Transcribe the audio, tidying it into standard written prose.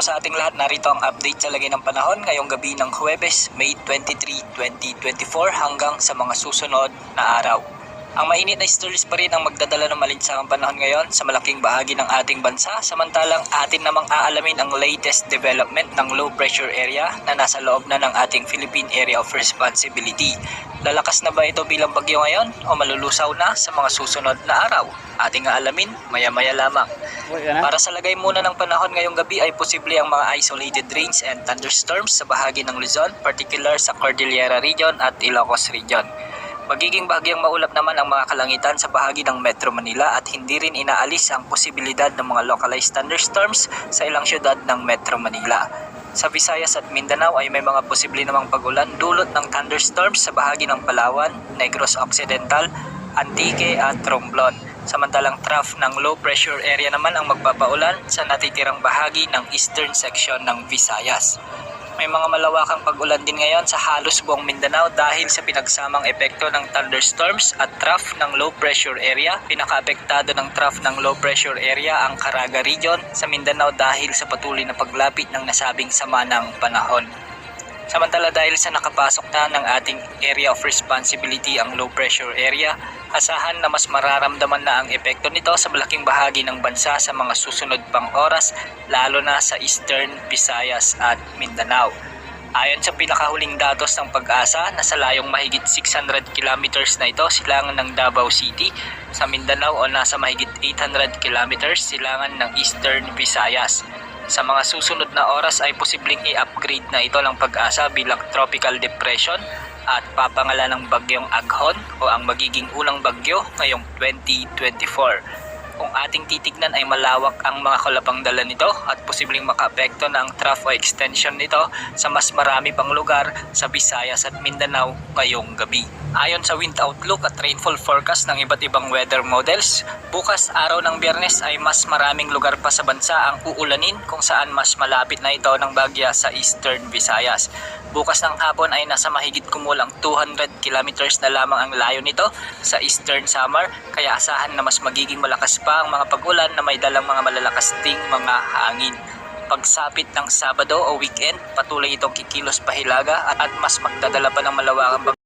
po sa ating lahat, narito ang update sa lagay ng panahon ngayong gabi ng Huwebes, May 23, 2024 hanggang sa mga susunod na araw. Ang mainit na storms pa rin ang magdadala ng malinsangang panahon ngayon sa malaking bahagi ng ating bansa, samantalang atin namang aalamin ang latest development ng low pressure area na nasa loob na ng ating Philippine Area of Responsibility. Lalakas na ba ito bilang bagyo ngayon o malulusaw na sa mga susunod na araw? Ating aalamin maya-maya lamang. Para sa lagay muna ng panahon ngayong gabi ay posible ang mga isolated rains and thunderstorms sa bahagi ng Luzon, particular sa Cordillera Region at Ilocos Region. Magiging bahagyang maulap naman ang mga kalangitan sa bahagi ng Metro Manila at hindi rin inaalis ang posibilidad ng mga localized thunderstorms sa ilang syudad ng Metro Manila. Sa Visayas at Mindanao ay may mga posible namang pag-ulan dulot ng thunderstorms sa bahagi ng Palawan, Negros Occidental, Antique at Romblon. Samantalang trough ng low pressure area naman ang magpapaulan sa natitirang bahagi ng eastern section ng Visayas. May mga malawakang pag-ulan din ngayon sa halos buong Mindanao dahil sa pinagsamang epekto ng thunderstorms at trough ng low pressure area. Pinaka-apektado ng trough ng low pressure area ang Caraga Region sa Mindanao dahil sa patuloy na paglapit ng nasabing sama ng panahon. Samantala dahil sa nakapasok na ng ating area of responsibility ang low pressure area, asahan na mas mararamdaman na ang epekto nito sa malaking bahagi ng bansa sa mga susunod pang oras, lalo na sa Eastern, Visayas at Mindanao. Ayon sa pinakahuling datos ng Pag-asa, nasa layong mahigit 600 kilometers na ito silangan ng Davao City, sa Mindanao o nasa mahigit 800 kilometers silangan ng Eastern Visayas. Sa mga susunod na oras ay posibleng i-upgrade na ito ng Pag-asa bilang tropical depression at papangalan ng bagyong Aghon o ang magiging unang bagyo ngayong 2024. Kung ating titignan ay malawak ang mga kalapang dala nito at posibleng makaapekto na ang trough o extension nito sa mas marami pang lugar sa Visayas at Mindanao ngayong gabi. Ayon sa wind outlook at rainfall forecast ng iba't ibang weather models, bukas araw ng Biyernes ay mas maraming lugar pa sa bansa ang uulanin kung saan mas malapit na ito ng bagya sa Eastern Visayas. Bukas ng hapon ay nasa mahigit kumulang 200 kilometers na lamang ang layo nito sa Eastern Samar, kaya asahan na mas magiging malakas pa ang mga pag-ulan na may dalang mga malalakas ding mga hangin. Pagsapit ng Sabado o weekend, patuloy itong kikilos pa hilaga at mas magdadala pa ng malawakang